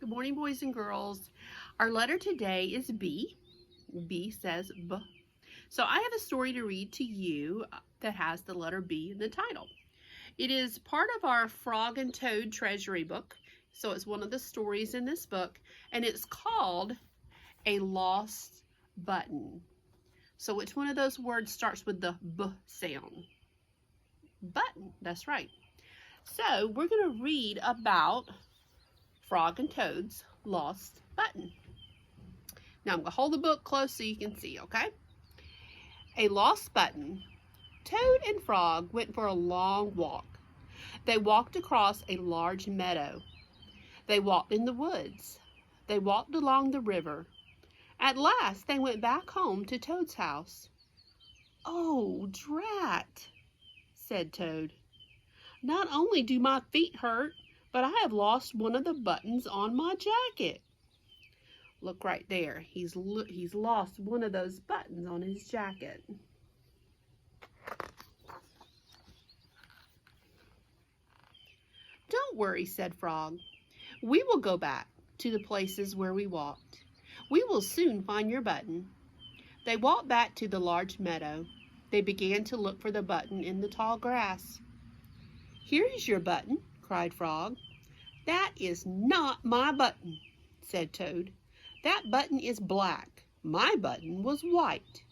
Good morning, boys and girls. Our letter today is B. B says B. So I have a story to read to you that has the letter B in the title. It is part of our Frog and Toad Treasury book. So it's one of the stories in this book, and it's called A Lost Button. So which one of those words starts with the B sound? Button, that's right. So we're going to read about Frog and Toad's lost button. Now I'm going to hold the book close so you can see, okay? A lost button. Toad and Frog went for a long walk. They walked across a large meadow. They walked in the woods. They walked along the river. At last they went back home to Toad's house. "Oh, drat," said Toad. "Not only do my feet hurt, but I have lost one of the buttons on my jacket." Look right there. He's lost one of those buttons on his jacket. "Don't worry," said Frog. "We will go back to the places where we walked. We will soon find your button." They walked back to the large meadow. They began to look for the button in the tall grass. "Here is your button," cried Frog. "That is not my button," said Toad. "That button is black. My button was white."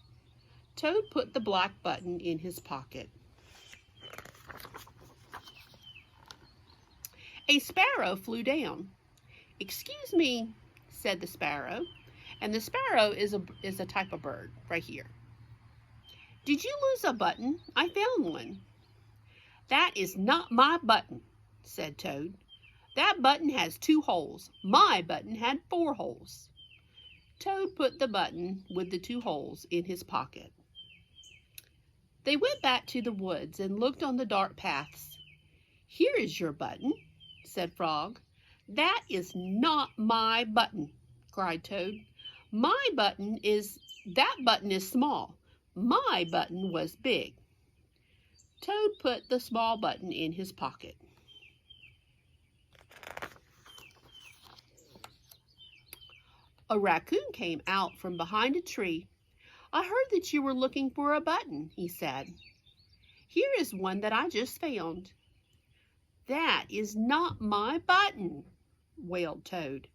Toad put the black button in his pocket. A sparrow flew down. "Excuse me," said the sparrow, and the sparrow is a type of bird right here. "Did you lose a button? I found one." "That is not my button," said Toad. "That button has 2 holes. My button had 4 holes." Toad put the button with the 2 holes in his pocket. They went back to the woods and looked on the dark paths. "Here is your button," said Frog. "That is not my button," cried Toad. That button is small. My button was big." Toad put the small button in his pocket. A raccoon came out from behind a tree. "I heard that you were looking for a button," he said. "Here is one that I just found." "That is not my button," wailed Toad.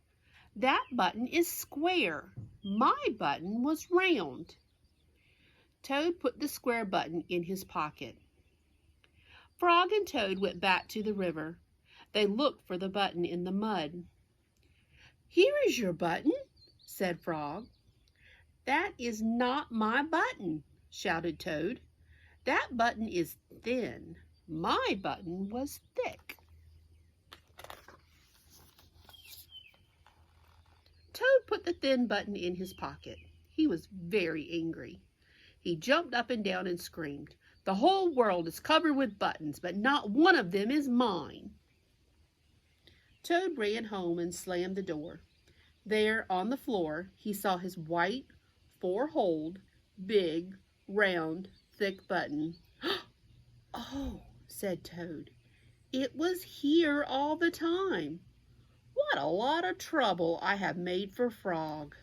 "That button is square. My button was round." Toad put the square button in his pocket. Frog and Toad went back to the river. They looked for the button in the mud. "Here is your button," said Frog. "That is not my button," shouted Toad. "That button is thin. My button was thick." Toad put the thin button in his pocket. He was very angry. He jumped up and down and screamed, "The whole world is covered with buttons, but not one of them is mine." Toad ran home and slammed the door. There, on the floor, he saw his white, 4-holed, big, round, thick button. "Oh," said Toad, "it was here all the time. What a lot of trouble I have made for Frog."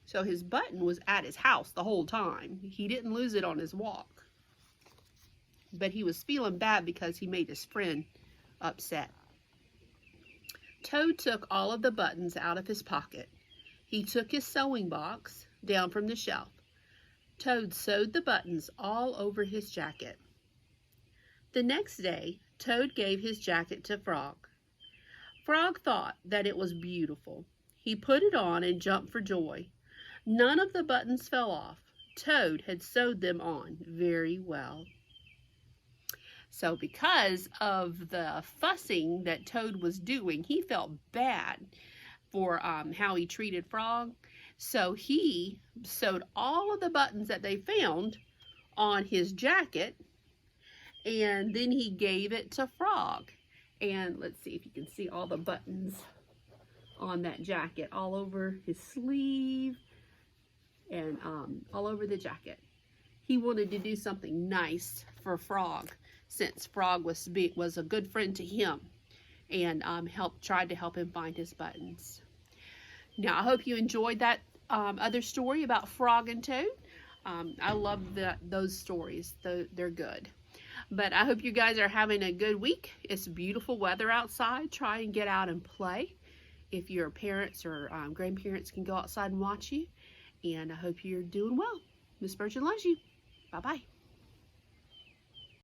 So his button was at his house the whole time. He didn't lose it on his walk. But he was feeling bad because he made his friend upset. Toad took all of the buttons out of his pocket. He took his sewing box down from the shelf. Toad sewed the buttons all over his jacket. The next day, Toad gave his jacket to Frog. Frog thought that it was beautiful. He put it on and jumped for joy. None of the buttons fell off. Toad had sewed them on very well. So because of the fussing that Toad was doing, he felt bad for how he treated Frog. So he sewed all of the buttons that they found on his jacket, and then he gave it to Frog. And let's see if you can see all the buttons on that jacket, all over his sleeve and all over the jacket. He wanted to do something nice for Frog, since Frog was a good friend to him. and tried to help him find his buttons. Now, I hope you enjoyed that other story about Frog and Toad. I love those stories. They're good. But I hope you guys are having a good week. It's beautiful weather outside. Try and get out and play. If your parents or grandparents can go outside and watch you. And I hope you're doing well. Miss Spurgeon loves you. Bye-bye.